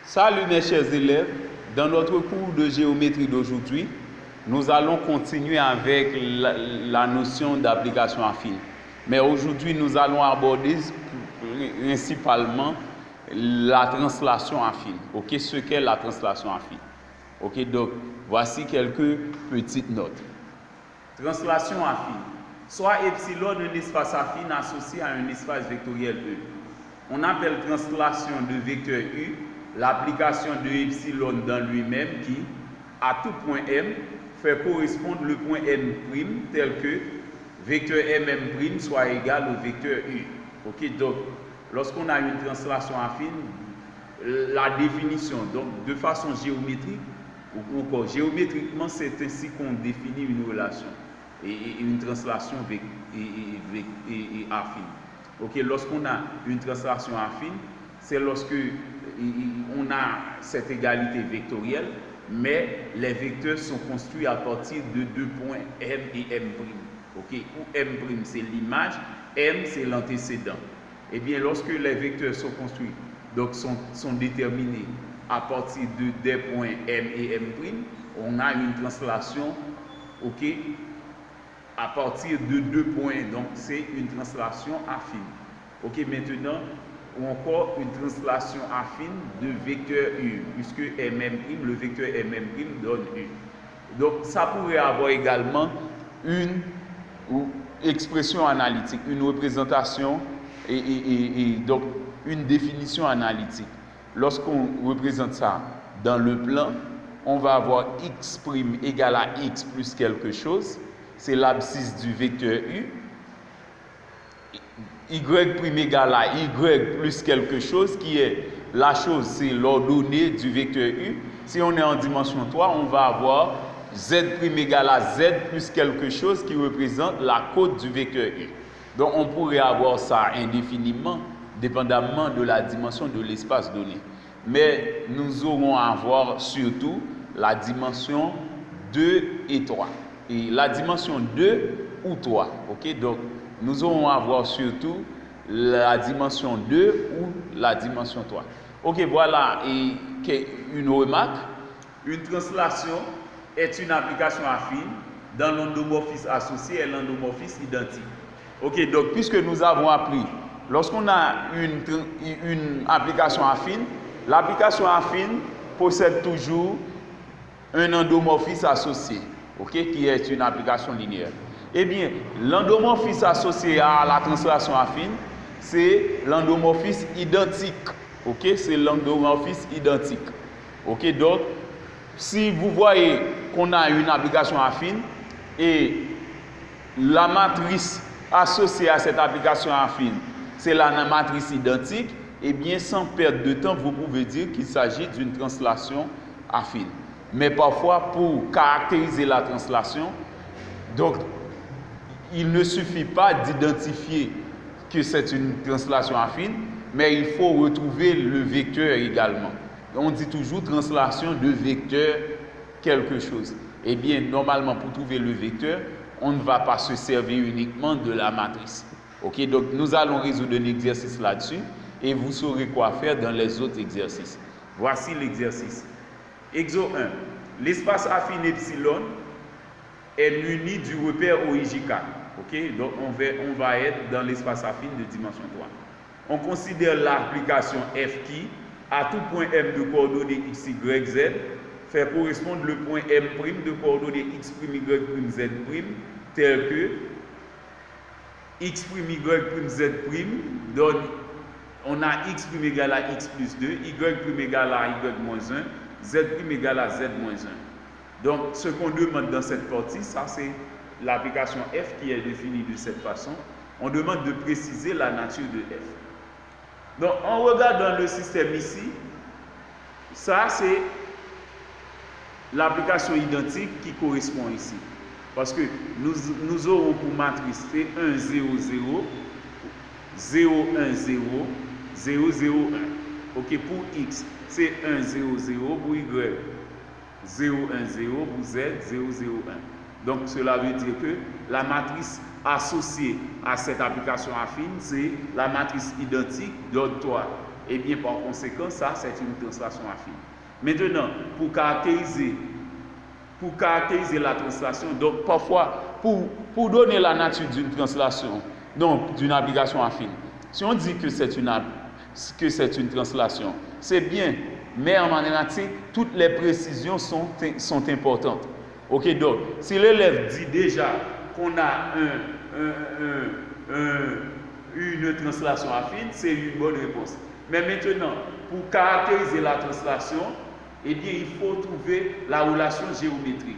Salut mes chers élèves, dans notre cours de géométrie d'aujourd'hui, nous allons continuer avec la notion d'application affine. Mais aujourd'hui, nous allons aborder principalement la translation affine. Ok, ce qu'est la translation affine. Ok, donc voici quelques petites notes. Translation affine. Soit epsilon un espace affine associé à un espace vectoriel E. On appelle translation de vecteur U l'application de epsilon dans lui-même qui, à tout point M, fait correspondre le point M' tel que vecteur MM' soit égal au vecteur U. Ok, donc lorsqu'on a une translation affine, la définition, donc de façon géométrique, ou encore géométriquement, c'est ainsi qu'on définit une relation et une translation affine. Ok, lorsqu'on a une translation affine, c'est lorsque on a cette égalité vectorielle, mais les vecteurs sont construits à partir de deux points M et M'. Okay? Où M' c'est l'image, M c'est l'antécédent. Et bien lorsque les vecteurs sont construits, donc sont déterminés à partir de des points M et M', on a une translation, ok, à partir de deux points. Donc c'est une translation affine. Ok, maintenant ou encore une translation affine de vecteur U, puisque MM', le vecteur MM' donne U. Donc, ça pourrait avoir également une expression analytique, une représentation et donc une définition analytique. Lorsqu'on représente ça dans le plan, on va avoir x' égale à x plus quelque chose, c'est l'abscisse du vecteur U. Y' égale à Y plus quelque chose, qui est la chose, c'est l'ordonnée du vecteur U. Si on est en dimension 3, on va avoir Z' égale à Z plus quelque chose qui représente la cote du vecteur U. Donc on pourrait avoir ça indéfiniment, dépendamment de la dimension de l'espace donné. Mais nous aurons à avoir surtout la dimension 2 et 3. Et la dimension 2 ou 3, ok, donc nous aurons à voir surtout la dimension 2 ou la dimension 3. Ok, voilà une remarque. Une translation est une application affine dans l'endomorphisme associé et l'endomorphisme identique. Ok, donc puisque nous avons appris, lorsqu'on a une application affine, l'application affine possède toujours un endomorphisme associé, ok, qui est une application linéaire. Eh bien, l'endomorphisme associé à la translation affine, c'est l'endomorphisme identique. Ok, c'est l'endomorphisme identique. Ok, donc, si vous voyez qu'on a une application affine et la matrice associée à cette application affine, c'est la matrice identique, eh bien, sans perdre de temps, vous pouvez dire qu'il s'agit d'une translation affine. Mais parfois, pour caractériser la translation, donc, il ne suffit pas d'identifier que c'est une translation affine, mais il faut retrouver le vecteur également. On dit toujours translation de vecteur quelque chose. Eh bien, normalement, pour trouver le vecteur, on ne va pas se servir uniquement de la matrice. Ok, donc nous allons résoudre un exercice là-dessus et vous saurez quoi faire dans les autres exercices. Voici l'exercice. Exo 1. L'espace affine epsilon est muni du repère OIJK. Ok, donc on va être dans l'espace affine de dimension 3. On considère l'application F qui, à tout point M de coordonnées x, y, z, fait correspondre le point M' de coordonnées x', y', z', tel que x', y', z' donne, on a x' égale à x plus 2, y' égale à y moins 1, z' égale à z moins 1. Donc, ce qu'on demande dans cette partie, ça c'est l'application F qui est définie de cette façon. On demande de préciser la nature de F. Donc, on regarde dans le système ici, ça c'est l'application identique qui correspond ici. Parce que nous aurons pour matrice 1, 0, 0, 0, 1, 0, 0, 0, 1. Ok, pour X, c'est 1, 0, 0, pour Y, 0, 1, 0, pour Z, 0, 0, 1. Donc, cela veut dire que la matrice associée à cette application affine, c'est la matrice identique d'ordre 3. Et bien par conséquent, ça c'est une translation affine. Maintenant, pour caractériser la translation, donc parfois, pour donner la nature d'une translation, donc d'une application affine, si on dit que c'est une translation, c'est bien, mais en mathématiques, toutes les précisions sont importantes. Ok, donc, si l'élève dit déjà qu'on a une translation affine, c'est une bonne réponse. Mais maintenant, pour caractériser la translation, eh bien, il faut trouver la relation géométrique.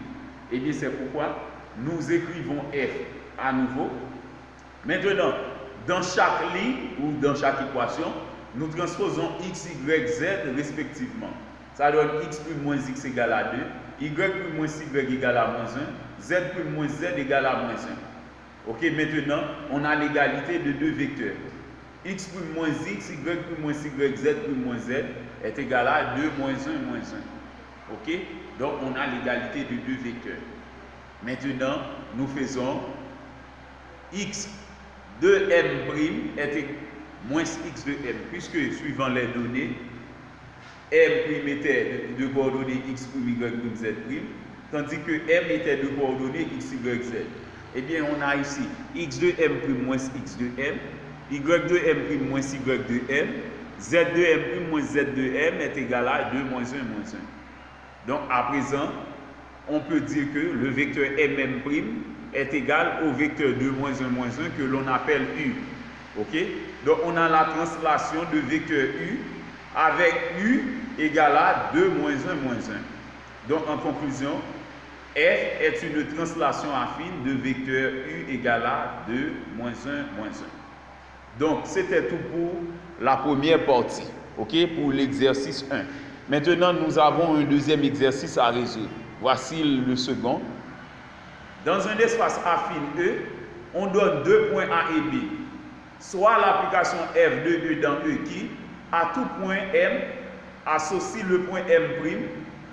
Eh bien, c'est pourquoi nous écrivons F à nouveau. Maintenant, dans chaque ligne ou dans chaque équation, nous transposons x, y, z respectivement. Ça donne x plus moins x égale à 2, y plus moins y égale à moins 1, z plus moins z égale à moins 1. Ok, maintenant, on a l'égalité de deux vecteurs. X plus moins x, y plus moins y, z plus moins z est égal à 2 moins 1 moins 1. Ok, donc on a l'égalité de deux vecteurs. Maintenant, nous faisons x de m' est moins x de m, puisque suivant les données, m' était de coordonnées x prime, y prime, z prime, tandis que m était de coordonnées x, y, z. Eh bien, on a ici x de m prime moins x de m, y de m prime moins y de m, z de m prime moins z de m est égal à 2 moins 1 moins 1. Donc, à présent, on peut dire que le vecteur mm' est égal au vecteur 2 moins 1 moins 1 que l'on appelle u. Ok? Donc, on a la translation de vecteur u avec u égale à 2 moins 1 moins 1. Donc, en conclusion, f est une translation affine de vecteur u égale à 2 moins 1 moins 1. Donc, c'était tout pour la première partie, ok, pour l'exercice 1. Maintenant, nous avons un deuxième exercice à résoudre. Voici le second. Dans un espace affine E, on donne deux points A et B. Soit l'application f de E dans E qui, à tout point M, associe le point M',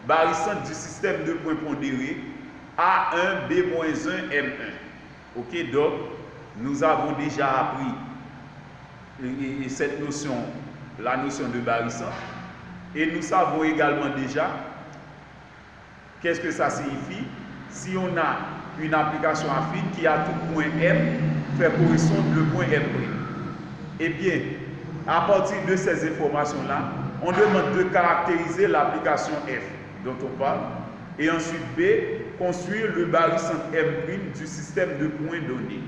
barissante du système de points pondérés, A1, B-1, M1. Ok, donc, nous avons déjà appris cette notion, la notion de barissante, et nous savons également déjà qu'est-ce que ça signifie si on a une application affine qui à tout point M fait correspondre le point M'. Eh bien, à partir de ces informations-là, on demande de caractériser l'application F dont on parle, et ensuite B, construire le barycentre M' du système de points donné.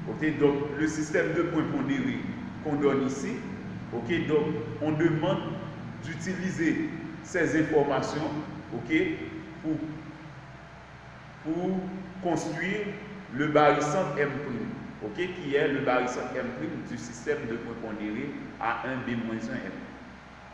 Ok, donc le système de points pondérés qu'on donne ici, ok, donc on demande d'utiliser ces informations, ok, pour construire le barycentre M', ok, qui est le barycentre M' du système de points pondérés A1, B-1, M.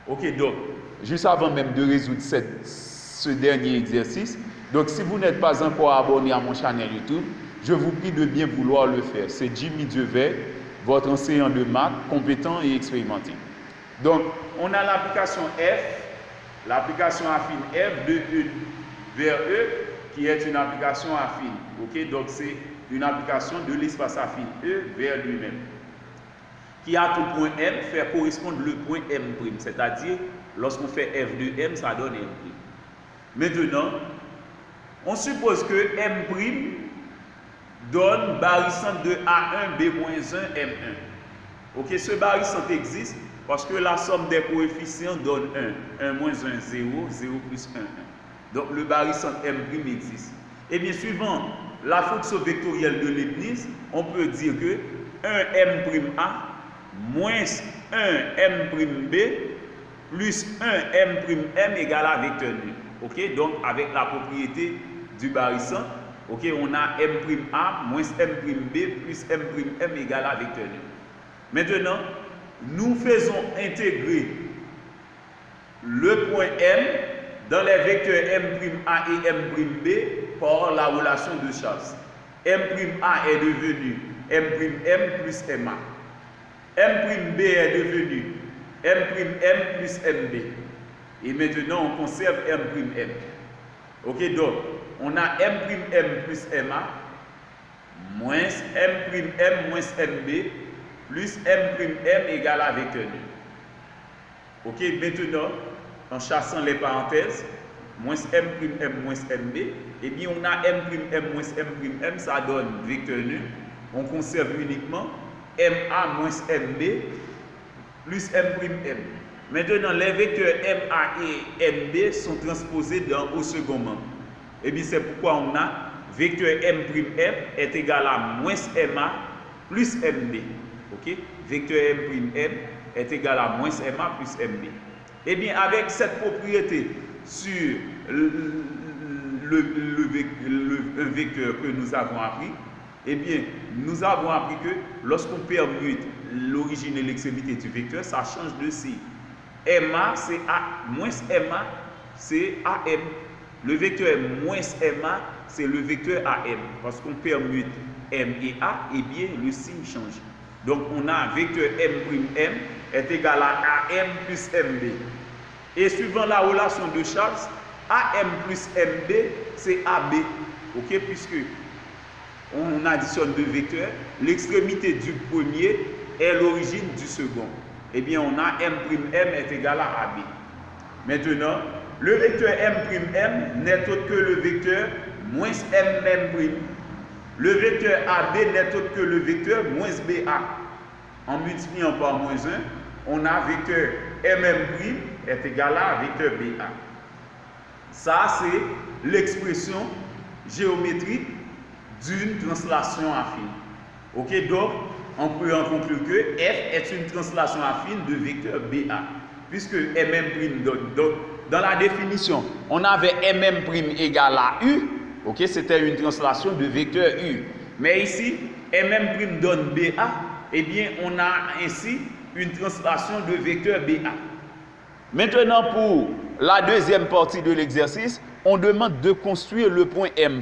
Ok, donc, juste avant même de résoudre ce dernier exercice, donc si vous n'êtes pas encore abonné à mon channel YouTube, je vous prie de bien vouloir le faire. C'est Jimmy Dieuvet, votre enseignant de maths, compétent et expérimenté. Donc, on a l'application F, l'application affine F de E vers E, qui est une application affine. Ok, donc c'est une application de l'espace affine E vers lui-même, qui à tout point M fait correspondre le point M', c'est-à-dire lorsqu'on fait F de M, ça donne M'. Maintenant, on suppose que M' donne barycentre de A1, B-1, M1. Ok, ce barycentre existe parce que la somme des coefficients donne 1. 1 moins 1, 0, 0 plus 1, 1. Donc le barycentre M' existe. Et bien, suivant la fonction vectorielle de Leibniz, on peut dire que 1 m'A moins 1 m'B plus 1 m'M égale à vecteur nul. Ok, donc avec la propriété du barycentre, ok, on a m'A moins m'B plus m'M égale à vecteur nul. Maintenant, nous faisons intégrer le point M dans les vecteurs m'A et m'B par la relation de Charles. M'A est devenu m'M plus MA. M'B est devenu m'M plus MB. Et maintenant, on conserve m'M. Ok, donc, on a m'M plus MA moins m'M moins MB plus m'M égale à vecteur nul. Ok, maintenant, en chassant les parenthèses, moins M', moins MB, et bien on a M', moins M', ça donne vecteur nul. On conserve uniquement MA moins MB plus M'. Maintenant, les vecteurs MA et MB sont transposés au second membre. Et bien c'est pourquoi on a vecteur M' est égal à moins MA plus MB. Ok? Vecteur M' est égal à moins MA plus MB. Et bien avec cette propriété sur un vecteur que nous avons appris, eh bien, nous avons appris que lorsqu'on permute l'origine et l'extrémité du vecteur, ça change de signe. MA, c'est A, moins MA, c'est AM. Le vecteur moins MA, c'est le vecteur AM. Parce qu'on permute M et A, eh bien, le signe change. Donc, on a un vecteur M' est égal à AM plus MB. Et suivant la relation de Charles, AM plus MB, c'est AB. Ok, puisque on additionne deux vecteurs, l'extrémité du premier est l'origine du second. Eh bien, on a M' est égal à AB. Maintenant, le vecteur M' n'est autre que le vecteur moins M'. Le vecteur AB n'est autre que le vecteur moins BA. En multipliant par moins 1, on a vecteur M' est égal à vecteur BA. Ça, c'est l'expression géométrique d'une translation affine. Ok, donc, on peut en conclure que F est une translation affine de vecteur BA, puisque M', donc, dans la définition, on avait M' égale à U, ok, c'était une translation de vecteur U. Mais ici, M' donne BA, eh bien, on a ainsi une translation de vecteur BA. Maintenant, pour la deuxième partie de l'exercice, on demande de construire le point M'.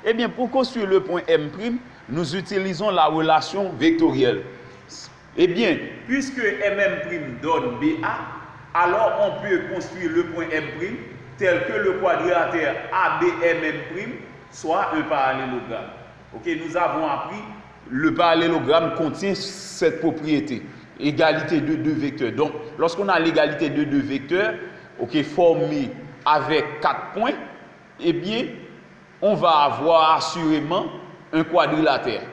Eh bien, pour construire le point M', nous utilisons la relation vectorielle. Eh bien, puisque M' donne BA, alors on peut construire le point M' tel que le quadrilatère ABM' soit un parallélogramme. Ok, nous avons appris le parallélogramme contient cette propriété, égalité de deux vecteurs. Donc, lorsqu'on a l'égalité de deux vecteurs, ok, formée avec 4 points, eh bien, on va avoir assurément un quadrilatère.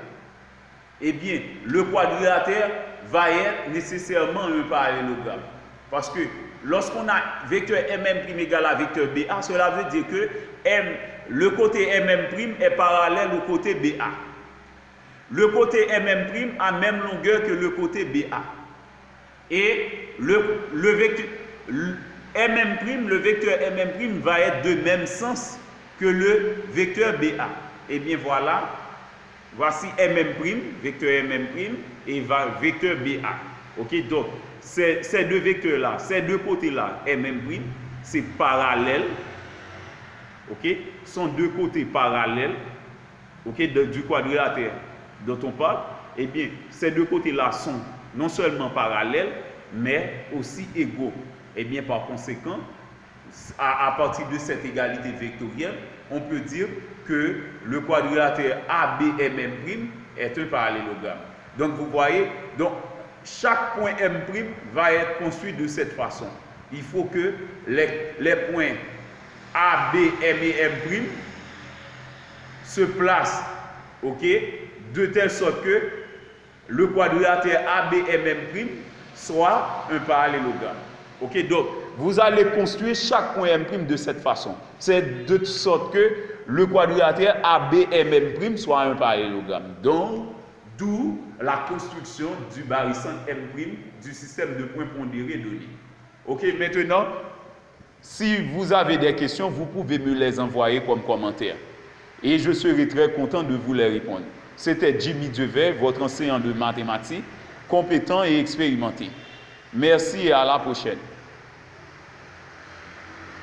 Eh bien, le quadrilatère va être nécessairement un parallélogramme. Parce que lorsqu'on a vecteur M' égale à vecteur BA, cela veut dire que le côté M' est parallèle au côté BA. Le côté M' a même longueur que le côté BA. Et le vecteur M' va être de même sens que le vecteur BA. Et bien voilà, voici M', vecteur M' et vecteur BA. Ok, donc ces deux vecteurs-là, ces deux côtés-là, M', c'est parallèle. Ok, sont deux côtés parallèles, ok, du quadrilatère dont on parle. Eh bien, ces deux côtés-là sont non seulement parallèles, mais aussi égaux. Eh bien, par conséquent, à partir de cette égalité vectorielle, on peut dire que le quadrilatère ABM' est un parallélogramme. Donc, vous voyez, donc, chaque point M' va être construit de cette façon. Il faut que les points A, B, M et M' se placent, ok, de telle sorte que le quadrilatère ABM' soit un parallélogramme. Ok, donc vous allez construire chaque point M' de cette façon. C'est de sorte que le quadrilatère ABM' soit un parallélogramme. Donc, d'où la construction du barycentre M' du système de points pondérés donné. Ok, maintenant, si vous avez des questions, vous pouvez me les envoyer comme commentaires. Et je serai très content de vous les répondre. C'était Jimmy Devers, votre enseignant de mathématiques, compétent et expérimenté. Merci et à la prochaine.